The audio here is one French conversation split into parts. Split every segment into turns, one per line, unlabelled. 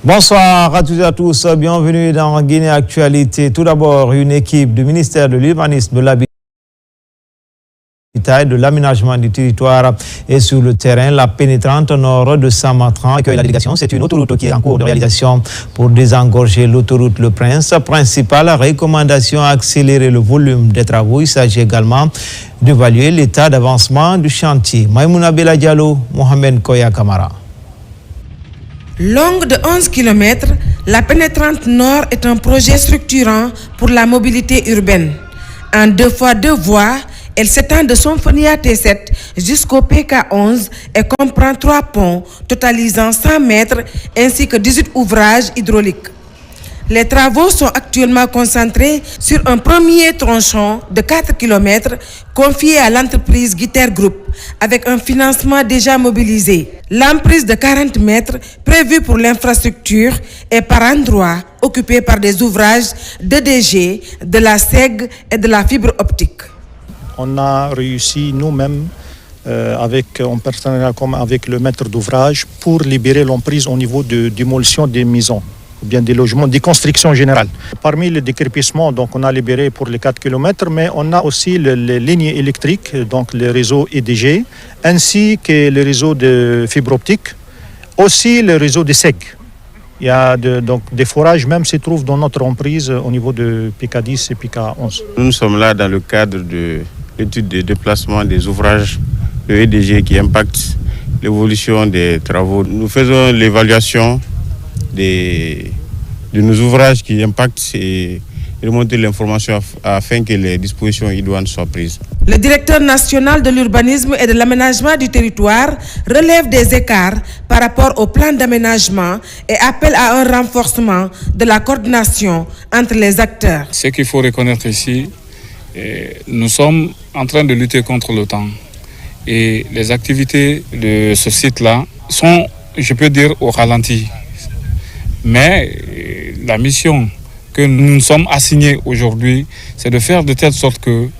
Bonsoir à toutes et à tous, bienvenue dans Guinée Actualité. Tout d'abord, une équipe du ministère de l'Urbanisme, de l'Habitat et de l'aménagement du territoire est sur le terrain. La pénétrante nord de Saint-Matran accueille la délégation. C'est une autoroute qui est en cours de réalisation pour désengorger l'autoroute Le Prince. Principale recommandation, accélérer le volume des travaux. Il s'agit également d'évaluer l'état d'avancement du chantier. Maïmouna Bella Diallo, Mohamed Koya Kamara.
Longue de 11 km, la pénétrante nord est un projet structurant pour la mobilité urbaine. En 2x2 voies, elle s'étend de Sonfonia T7 jusqu'au PK11 et comprend 3 ponts totalisant 100 mètres ainsi que 18 ouvrages hydrauliques. Les travaux sont actuellement concentrés sur un premier tronçon de 4 km confié à l'entreprise Guiter Group avec un financement déjà mobilisé. L'emprise de 40 mètres prévue pour l'infrastructure est par endroits occupée par des ouvrages d'EDG, de la SEG et de la fibre optique.
On a réussi nous-mêmes, en partenariat avec le maître d'ouvrage, pour libérer l'emprise au niveau de démolition des maisons, ou bien des logements, des constructions générales. Parmi les décrépissements, donc, on a libéré pour les 4 km, mais on a aussi les lignes électriques, donc les réseaux EDG, ainsi que les réseaux de fibre optique, aussi le réseau de SEG. Il y a donc des forages même se trouvent dans notre emprise au niveau de PK10 et PK11.
Nous sommes là dans le cadre de l'étude de déplacement des ouvrages de EDG qui impactent l'évolution des travaux. Nous faisons l'évaluation de nos ouvrages qui impactent et remonter l'information afin que les dispositions idoines soient prises.
Le directeur national de l'urbanisme et de l'aménagement du territoire relève des écarts par rapport au plan d'aménagement et appelle à un renforcement de la coordination entre les acteurs.
Ce qu'il faut reconnaître ici, nous sommes en train de lutter contre le temps. Et les activités de ce site-là sont, je peux dire, au ralenti. Mais la mission que nous nous sommes assignés aujourd'hui, c'est de faire de telle sorte qu'il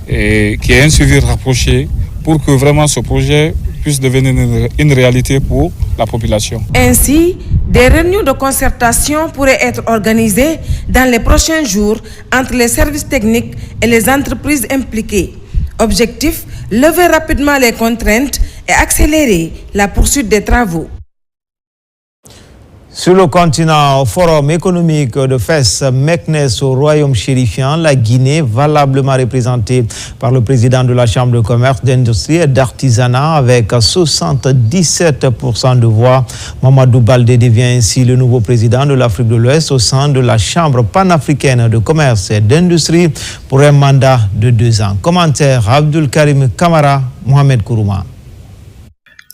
y ait un suivi rapproché pour que vraiment ce projet puisse devenir une réalité pour la population.
Ainsi, des réunions de concertation pourraient être organisées dans les prochains jours entre les services techniques et les entreprises impliquées. Objectif, lever rapidement les contraintes et accélérer la poursuite des travaux.
Sur le continent, au Forum économique de Fès, Meknès au Royaume chérifien, la Guinée, valablement représentée par le président de la Chambre de commerce, d'industrie et d'artisanat avec 77% de voix. Mamadou Baldé devient ainsi le nouveau président de l'Afrique de l'Ouest au sein de la Chambre panafricaine de commerce et d'industrie pour un mandat de 2 ans. Commentaire Abdul Karim Kamara, Mohamed Kourouma.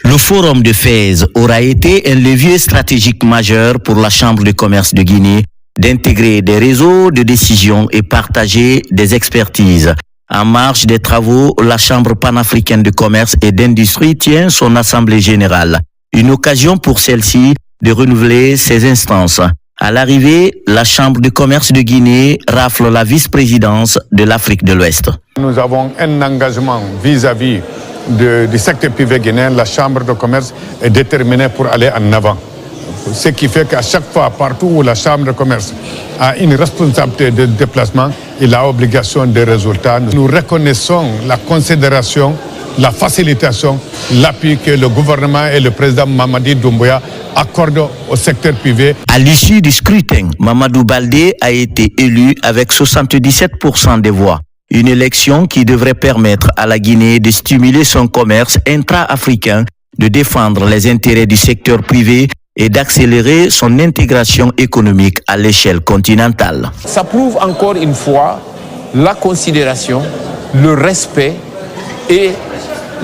Le Forum de Fès aura été un levier stratégique majeur pour la Chambre de commerce de Guinée d'intégrer des réseaux de décision et partager des expertises. En marge des travaux, la Chambre panafricaine de commerce et d'industrie tient son assemblée générale. Une occasion pour celle-ci de renouveler ses instances. À l'arrivée, la Chambre de commerce de Guinée rafle la vice-présidence de l'Afrique de l'Ouest.
Nous avons un engagement vis-à-vis du secteur privé guinéen. La Chambre de commerce est déterminée pour aller en avant. Ce qui fait qu'à chaque fois, partout où la Chambre de commerce a une responsabilité de déplacement, il a obligation de résultats. Nous reconnaissons la considération, la facilitation, l'appui que le gouvernement et le président Mamadi Doumbouya accordent au secteur privé.
À l'issue du scrutin, Mamadou Baldé a été élu avec 77% des voix. Une élection qui devrait permettre à la Guinée de stimuler son commerce intra-africain, de défendre les intérêts du secteur privé et d'accélérer son intégration économique à l'échelle continentale.
Ça prouve encore une fois la considération, le respect et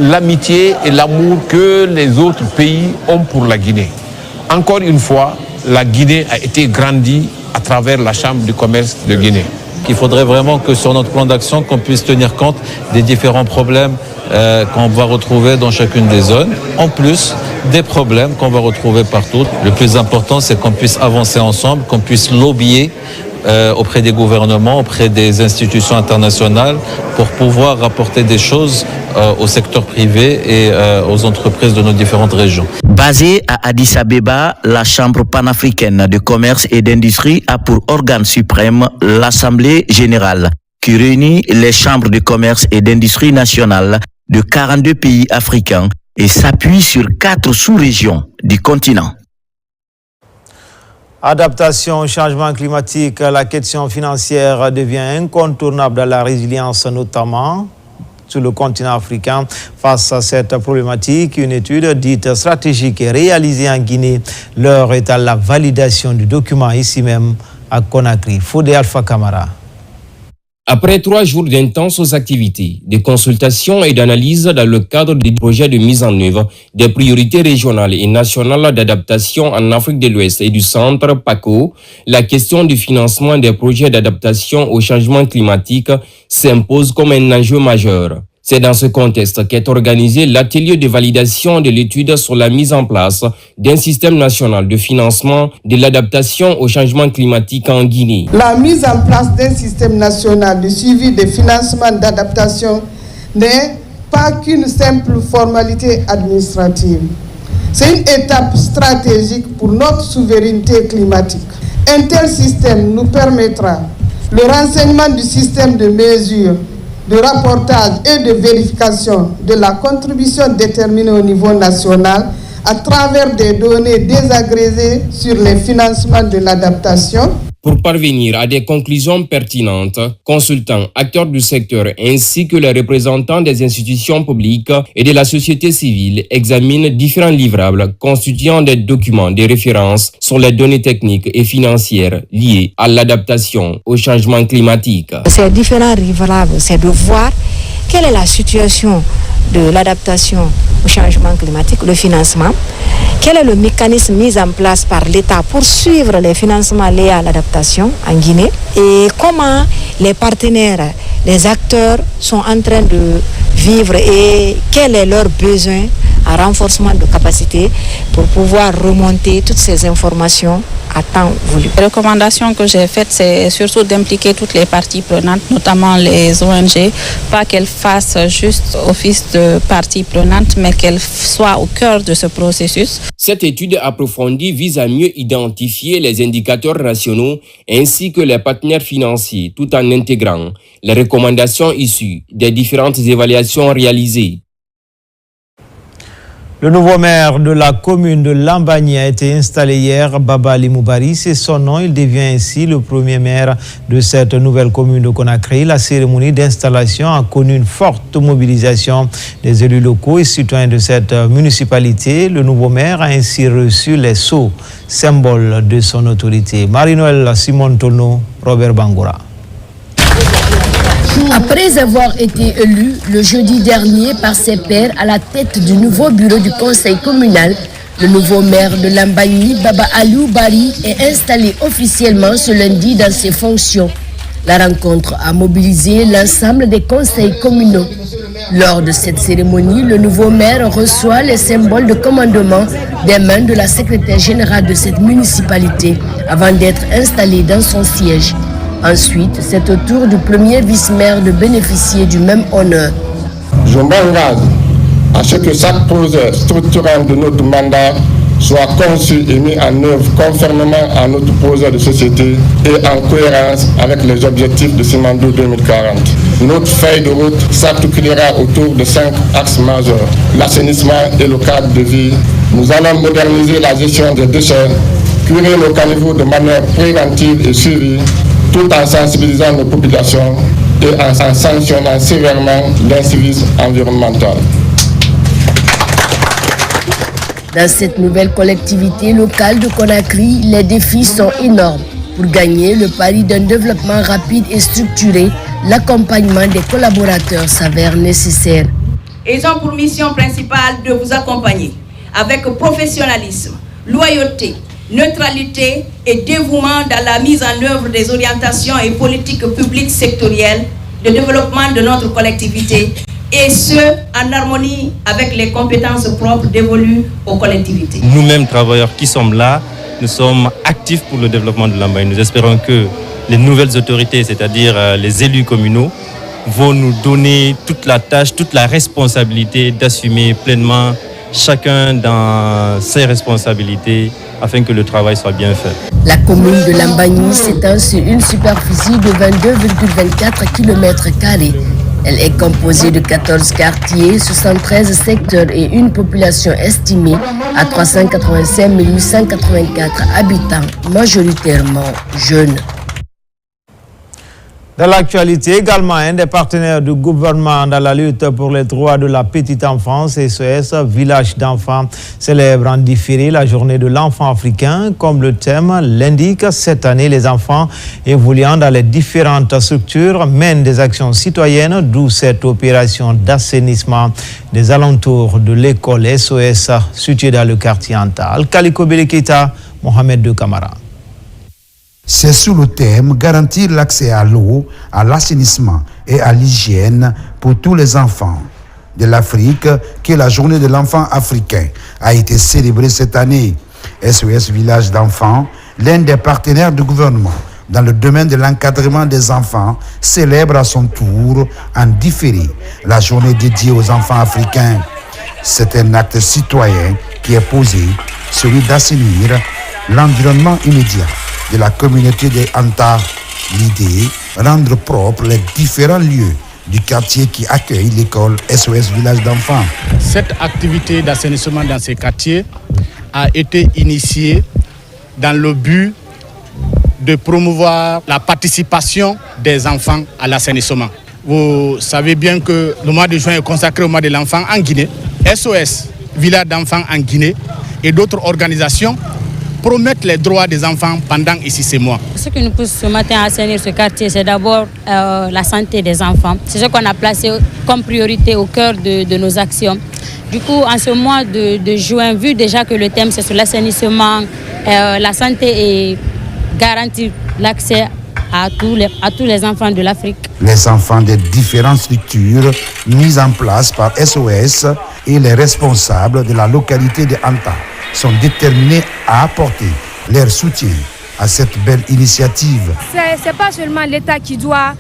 l'amitié et l'amour que les autres pays ont pour la Guinée. Encore une fois, la Guinée a été grandie à travers la Chambre du commerce de Guinée.
Il faudrait vraiment que sur notre plan d'action, qu'on puisse tenir compte des différents problèmes qu'on va retrouver dans chacune des zones, en plus des problèmes qu'on va retrouver partout. Le plus important, c'est qu'on puisse avancer ensemble, qu'on puisse lobbyer auprès des gouvernements, auprès des institutions internationales pour pouvoir rapporter des choses au secteur privé et aux entreprises de nos différentes régions.
Basée à Addis Abeba, la Chambre panafricaine de commerce et d'industrie a pour organe suprême l'Assemblée générale, qui réunit les chambres de commerce et d'industrie nationales de 42 pays africains et s'appuie sur 4 sous-régions du continent.
Adaptation au changement climatique, la question financière devient incontournable dans la résilience, notamment sur le continent africain. Face à cette problématique, une étude dite stratégique est réalisée en Guinée. L'heure est à la validation du document ici même à Conakry. Fodé Alpha Camara.
Après 3 jours d'intenses activités, de consultations et d'analyses dans le cadre des projets de mise en œuvre des priorités régionales et nationales d'adaptation en Afrique de l'Ouest et du Centre, PACO, la question du financement des projets d'adaptation au changement climatique s'impose comme un enjeu majeur. C'est dans ce contexte qu'est organisé l'atelier de validation de l'étude sur la mise en place d'un système national de financement de l'adaptation au changement climatique en Guinée.
La mise en place d'un système national de suivi des financements d'adaptation n'est pas qu'une simple formalité administrative. C'est une étape stratégique pour notre souveraineté climatique. Un tel système nous permettra le renseignement du système de mesure, de rapportage et de vérification de la contribution déterminée au niveau national à travers des données désagrégées sur les financements de l'adaptation.
Pour parvenir à des conclusions pertinentes, consultants, acteurs du secteur ainsi que les représentants des institutions publiques et de la société civile examinent différents livrables constituant des documents de référence sur les données techniques et financières liées à l'adaptation au changement climatique.
Ces différents livrables, c'est de voir quelle est la situation de l'adaptation au changement climatique, le financement, quel est le mécanisme mis en place par l'État pour suivre les financements liés à l'adaptation en Guinée et comment les partenaires, les acteurs sont en train de vivre et quel est leur besoin en renforcement de capacité pour pouvoir remonter toutes ces informations à temps voulu.
Les recommandations que j'ai faites, c'est surtout d'impliquer toutes les parties prenantes, notamment les ONG, pas qu'elles fassent juste office de partie prenante, mais qu'elles soient au cœur de ce processus.
Cette étude approfondie vise à mieux identifier les indicateurs nationaux ainsi que les partenaires financiers, tout en intégrant les recommandations issues des différentes évaluations réalisées.
Le nouveau maire de la commune de Lambagny a été installé hier, Baba Ali Moubari. C'est son nom, il devient ainsi le premier maire de cette nouvelle commune de Conakry. La cérémonie d'installation a connu une forte mobilisation des élus locaux et citoyens de cette municipalité. Le nouveau maire a ainsi reçu les sceaux, symbole de son autorité. Marie-Noël Simon Tono, Robert Bangoura.
Après avoir été élu le jeudi dernier par ses pairs à la tête du nouveau bureau du conseil communal, le nouveau maire de Lambagny, Baba Ali Moubari, est installé officiellement ce lundi dans ses fonctions. La rencontre a mobilisé l'ensemble des conseils communaux. Lors de cette cérémonie, le nouveau maire reçoit les symboles de commandement des mains de la secrétaire générale de cette municipalité avant d'être installé dans son siège. Ensuite, c'est au tour du premier vice-maire de bénéficier du même honneur.
Je m'engage à ce que chaque projet structurant de notre mandat soit conçu et mis en œuvre conformément à notre projet de société et en cohérence avec les objectifs de Simandou 2040. Notre feuille de route s'articulera autour de 5 axes majeurs: l'assainissement et le cadre de vie. Nous allons moderniser la gestion des déchets, curer nos caniveaux de manière préventive et suivie, tout en sensibilisant nos populations et en sanctionnant sévèrement l'incivisme environnemental.
Dans cette nouvelle collectivité locale de Conakry, les défis sont énormes. Pour gagner le pari d'un développement rapide et structuré, l'accompagnement des collaborateurs s'avère nécessaire.
Ils ont pour mission principale de vous accompagner avec professionnalisme, loyauté, neutralité et dévouement dans la mise en œuvre des orientations et politiques publiques sectorielles de développement de notre collectivité, et ce, en harmonie avec les compétences propres dévolues aux collectivités.
Nous-mêmes, travailleurs qui sommes là, nous sommes actifs pour le développement de Lambagny. Nous espérons que les nouvelles autorités, c'est-à-dire les élus communaux, vont nous donner toute la tâche, toute la responsabilité d'assumer pleinement chacun dans ses responsabilités afin que le travail soit bien fait.
La commune de Lambagny s'étend sur une superficie de 22,24 km². Elle est composée de 14 quartiers, 73 secteurs et une population estimée à 385 884 habitants, majoritairement jeunes.
Dans l'actualité également, un des partenaires du gouvernement dans la lutte pour les droits de la petite enfance, SOS Village d'enfants, célèbre en différé la journée de l'enfant africain. Comme le thème l'indique, cette année, les enfants évoluant dans les différentes structures mènent des actions citoyennes, d'où cette opération d'assainissement des alentours de l'école SOS située dans le quartier Anta. Al-Kaliko Belekita, Mohamed de Kamara.
C'est sous le thème « Garantir l'accès à l'eau, à l'assainissement et à l'hygiène pour tous les enfants de l'Afrique » que la journée de l'enfant africain a été célébrée cette année. SOS Village d'enfants, l'un des partenaires du gouvernement dans le domaine de l'encadrement des enfants, célèbre à son tour en différé la journée dédiée aux enfants africains. C'est un acte citoyen qui est posé, celui d'assainir l'environnement immédiat de la communauté de Anta. L'idée, rendre propre les différents lieux du quartier qui accueille l'école SOS Village d'enfants.
Cette activité d'assainissement dans ces quartiers a été initiée dans le but de promouvoir la participation des enfants à l'assainissement. Vous savez bien que le mois de juin est consacré au mois de l'enfant en Guinée. SOS Village d'enfants en Guinée et d'autres organisations promettre les droits des enfants pendant ici ces mois.
Ce qui nous pousse ce matin à assainir ce quartier, c'est d'abord la santé des enfants. C'est ce qu'on a placé comme priorité au cœur de nos actions. Du coup, en ce mois de juin, vu déjà que le thème c'est sur l'assainissement, la santé et garantir l'accès à tous les enfants de l'Afrique.
Les enfants des différentes structures mises en place par SOS et les responsables de la localité de Anta sont déterminés à apporter leur soutien à cette belle initiative.
Ce n'est pas seulement l'État qui doit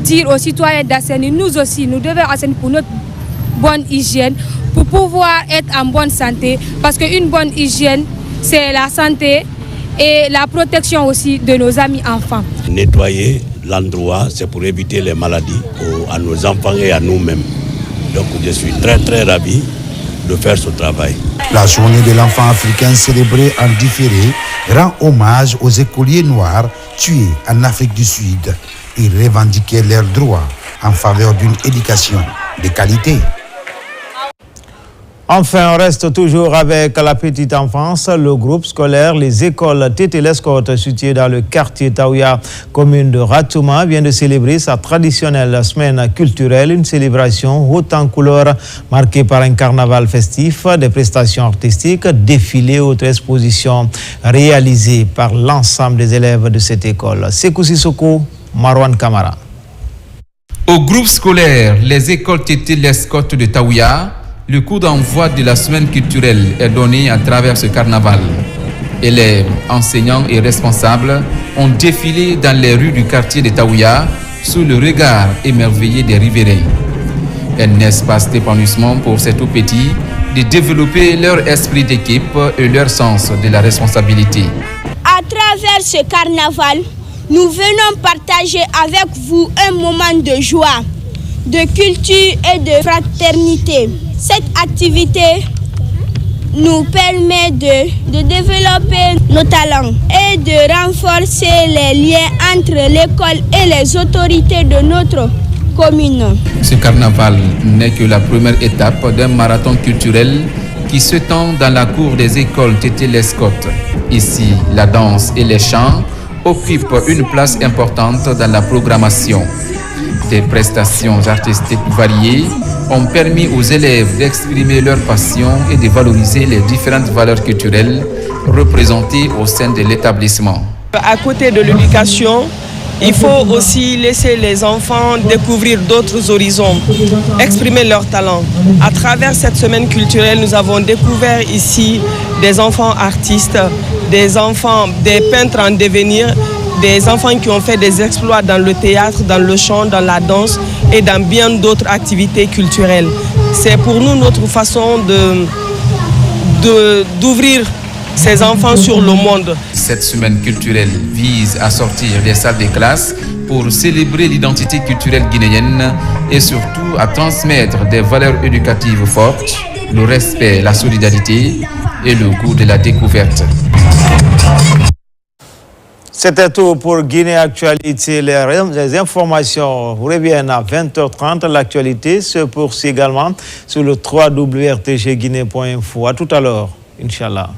dire aux citoyens d'assainir, nous aussi, nous devons assainir pour notre bonne hygiène, pour pouvoir être en bonne santé, parce qu'une bonne hygiène, c'est la santé et la protection aussi de nos amis enfants.
Nettoyer l'endroit, c'est pour éviter les maladies à nos enfants et à nous-mêmes. Donc je suis très très ravi de faire ce travail.
La journée de l'enfant africain célébrée en différé rend hommage aux écoliers noirs tués en Afrique du Sud. Ils revendiquaient leurs droits en faveur d'une éducation de qualité.
Enfin, on reste toujours avec la petite enfance. Le groupe scolaire, les écoles Tété Lescotte, situées dans le quartier Taouya, commune de Ratouma, vient de célébrer sa traditionnelle semaine culturelle, une célébration haute en couleurs, marquée par un carnaval festif, des prestations artistiques, défilés, autres expositions réalisées par l'ensemble des élèves de cette école. Sekou Sissoko, Marwan Kamara.
Au groupe scolaire, les écoles Tété Lescotte de Taouya, le coup d'envoi de la semaine culturelle est donné à travers ce carnaval. Élèves, enseignants et responsables ont défilé dans les rues du quartier de Taouya sous le regard émerveillé des riverains. Un espace d'épanouissement pour ces tout petits de développer leur esprit d'équipe et leur sens de la responsabilité.
À travers ce carnaval, nous venons partager avec vous un moment de joie, de culture et de fraternité. Cette activité nous permet de développer nos talents et de renforcer les liens entre l'école et les autorités de notre commune.
Ce carnaval n'est que la première étape d'un marathon culturel qui se tend dans la cour des écoles Tété Lescotte. Ici, la danse et les chants occupent une place importante dans la programmation. Des prestations artistiques variées ont permis aux élèves d'exprimer leur passion et de valoriser les différentes valeurs culturelles représentées au sein de l'établissement.
À côté de l'éducation, il faut aussi laisser les enfants découvrir d'autres horizons, exprimer leurs talents. À travers cette semaine culturelle, nous avons découvert ici des enfants artistes, des enfants, des peintres en devenir des enfants qui ont fait des exploits dans le théâtre, dans le chant, dans la danse et dans bien d'autres activités culturelles. C'est pour nous notre façon d'ouvrir ces enfants sur le monde.
Cette semaine culturelle vise à sortir des salles de classe pour célébrer l'identité culturelle guinéenne et surtout à transmettre des valeurs éducatives fortes, le respect, la solidarité et le goût de la découverte.
C'était tout pour Guinée Actualité. Les informations reviennent à 20h30. L'actualité se poursuit également sur le www.rtgguinée.info. À tout à l'heure, Inch'Allah.